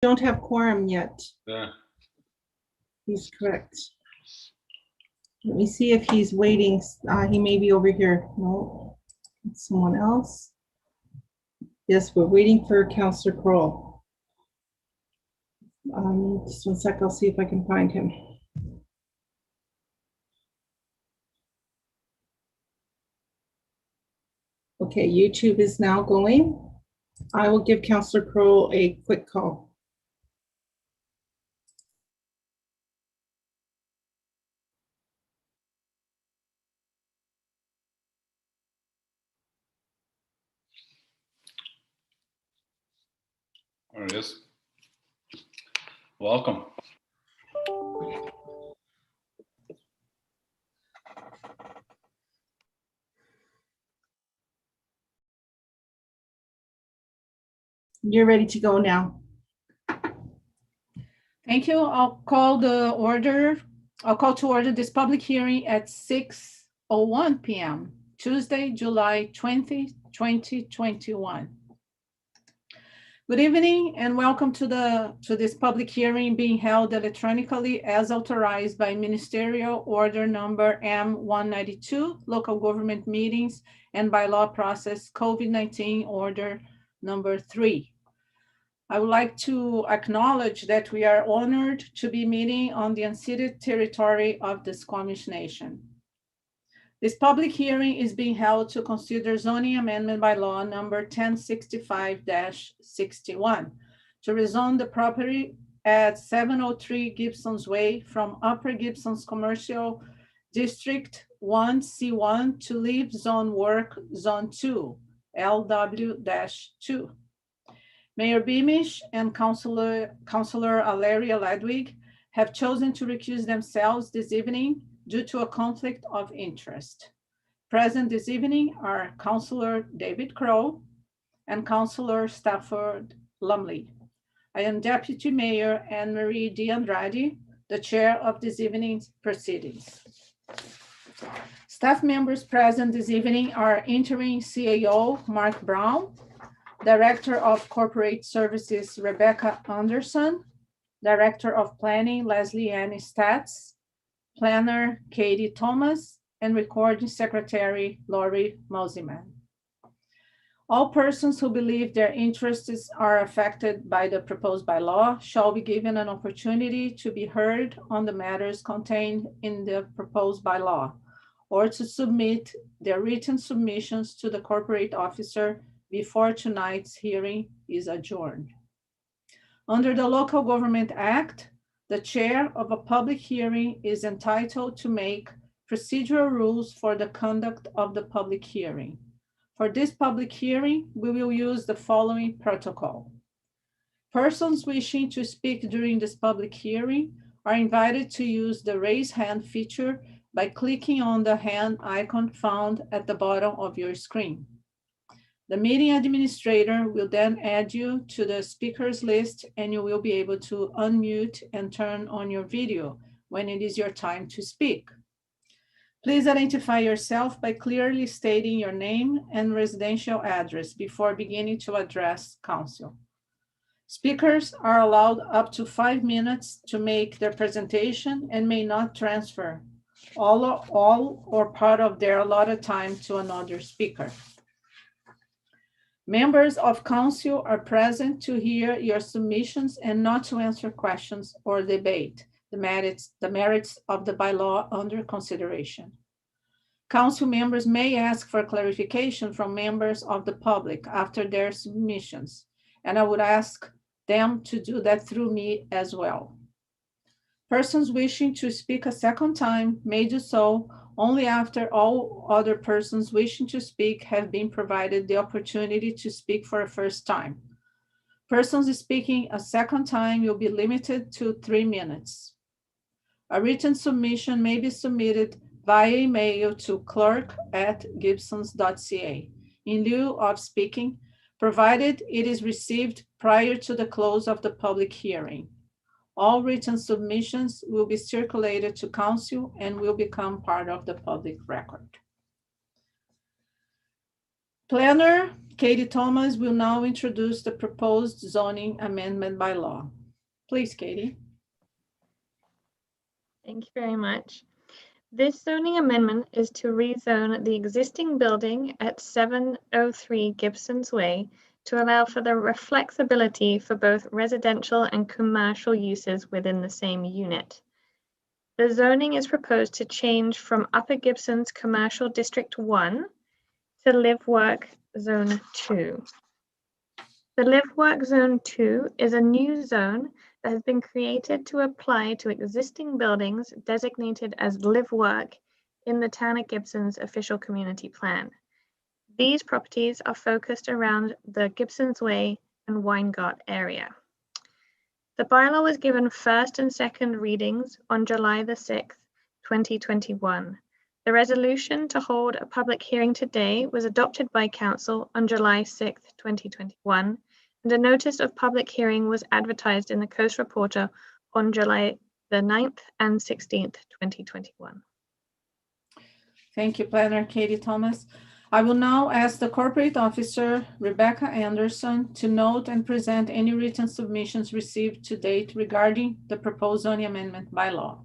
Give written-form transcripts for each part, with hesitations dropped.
Don't have quorum yet. Yeah. He's correct. Let me see if he's waiting. He may be over here. No, it's someone else. Yes, we're waiting for Counselor Kroll. Just one sec, I'll see if I can find him. Okay, YouTube is now going. I will give Counselor Kroll a quick call. There it is. Welcome. You're ready to go now. Thank you. I'll call to order this public hearing at 6:01 p.m. Tuesday, July 20, 2021. Good evening and welcome to this public hearing being held electronically as authorized by Ministerial Order Number M192, Local Government Meetings and Bylaw Process COVID-19 Order Number 3. I would like to acknowledge that we are honored to be meeting on the unceded territory of the Squamish Nation. This public hearing is being held to consider zoning amendment by law number 1065-61 to rezone the property at 703 Gibsons Way from Upper Gibsons Commercial District 1C1 to Leave Zone Work Zone 2, LW-2. Mayor Beamish and Councilor Alaria Ledwig have chosen to recuse themselves this evening due to a conflict of interest. Present this evening are Councilor David Crow and Councilor Stafford Lumley. I am Deputy Mayor Anne Marie D. Andrade, the chair of this evening's proceedings. Staff members present this evening are interim CAO Mark Brown, Director of Corporate Services Rebecca Anderson, Director of Planning Leslie Ann Stats, Planner Katie Thomas, and Recording Secretary Lori Mosiman. All persons who believe their interests are affected by the proposed bylaw shall be given an opportunity to be heard on the matters contained in the proposed bylaw, or to submit their written submissions to the corporate officer before tonight's hearing is adjourned. Under the Local Government Act, the chair of a public hearing is entitled to make procedural rules for the conduct of the public hearing. For this public hearing, we will use the following protocol. Persons wishing to speak during this public hearing are invited to use the raise hand feature by clicking on the hand icon found at the bottom of your screen. The meeting administrator will then add you to the speakers list and you will be able to unmute and turn on your video when it is your time to speak. Please identify yourself by clearly stating your name and residential address before beginning to address council. Speakers are allowed up to 5 minutes to make their presentation and may not transfer all or part of their allotted time to another speaker. Members of council are present to hear your submissions and not to answer questions or debate the merits of the bylaw under consideration. Council members may ask for clarification from members of the public after their submissions, and I would ask them to do that through me as well. Persons wishing to speak a second time may do so only after all other persons wishing to speak have been provided the opportunity to speak for a first time. Persons speaking a second time will be limited to 3 minutes. A written submission may be submitted via email to clerk@gibsons.ca in lieu of speaking, provided it is received prior to the close of the public hearing. All written submissions will be circulated to council and will become part of the public record. Planner Katie Thomas will now introduce the proposed zoning amendment by law. Please, Katie. Thank you very much. This zoning amendment is to rezone the existing building at 703 Gibsons Way to allow for the flexibility for both residential and commercial uses within the same unit. The zoning is proposed to change from Upper Gibsons Commercial District 1 to Live Work Zone 2. The Live Work Zone 2 is a new zone that has been created to apply to existing buildings designated as Live Work in the Town of Gibsons official community plan. These properties are focused around the Gibsons Way and Weingart area. The bylaw was given first and second readings on July the 6th, 2021. The resolution to hold a public hearing today was adopted by Council on July 6th, 2021, and a notice of public hearing was advertised in the Coast Reporter on July the 9th and 16th, 2021. Thank you, Planner Katie Thomas. I will now ask the Corporate Officer, Rebecca Anderson, to note and present any written submissions received to date regarding the proposed zoning amendment by law.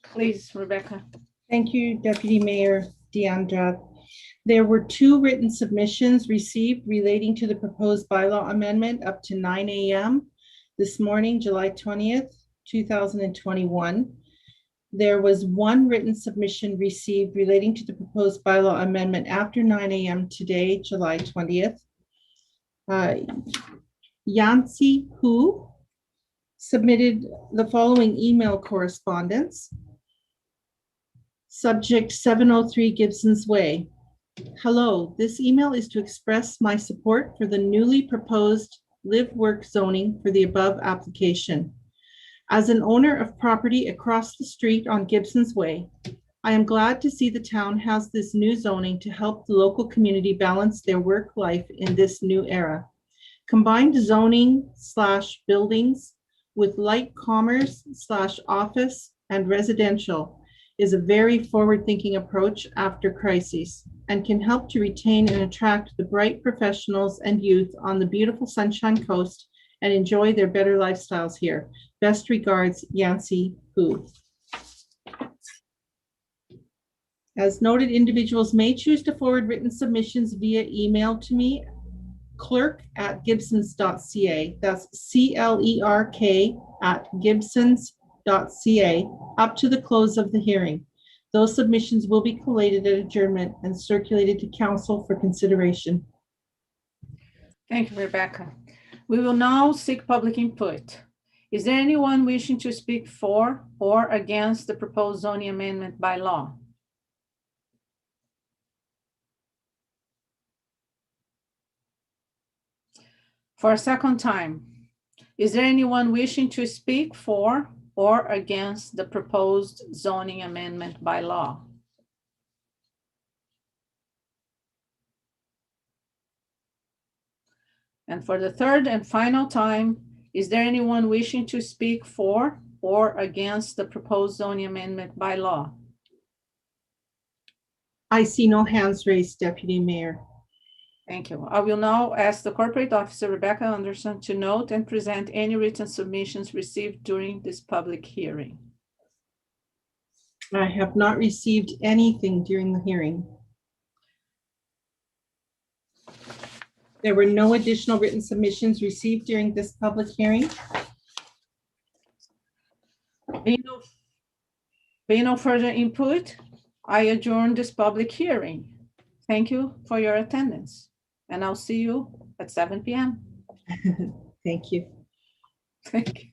Please, Rebecca. Thank you, Deputy Mayor Deandra. There were 2 written submissions received relating to the proposed bylaw amendment up to 9 a.m. this morning, July 20th, 2021. There was 1 written submission received relating to the proposed bylaw amendment after 9 a.m. today, July 20th. Yancy Hu submitted the following email correspondence. Subject 703 Gibsons Way. Hello, this email is to express my support for the newly proposed live work zoning for the above application. As an owner of property across the street on Gibsons Way, I am glad to see the town has this new zoning to help the local community balance their work life in this new era. Combined zoning / buildings with light commerce / office and residential is a very forward-thinking approach after crises and can help to retain and attract the bright professionals and youth on the beautiful Sunshine Coast and enjoy their better lifestyles here. Best regards, Yancy Hu. As noted, individuals may choose to forward written submissions via email to me, clerk@gibsons.ca. That's CLERK@gibsons.ca up to the close of the hearing. Those submissions will be collated at adjournment and circulated to council for consideration. Thank you, Rebecca. We will now seek public input. Is there anyone wishing to speak for or against the proposed zoning amendment by law? For a second time, is there anyone wishing to speak for or against the proposed zoning amendment by law? And for the third and final time, is there anyone wishing to speak for or against the proposed zoning amendment by law? I see no hands raised, Deputy Mayor. Thank you. I will now ask the Corporate Officer, Rebecca Anderson, to note and present any written submissions received during this public hearing. I have not received anything during the hearing. There were no additional written submissions received during this public hearing. Being no further input, I adjourn this public hearing. Thank you for your attendance, and I'll see you at 7 p.m. Thank you. Thank you.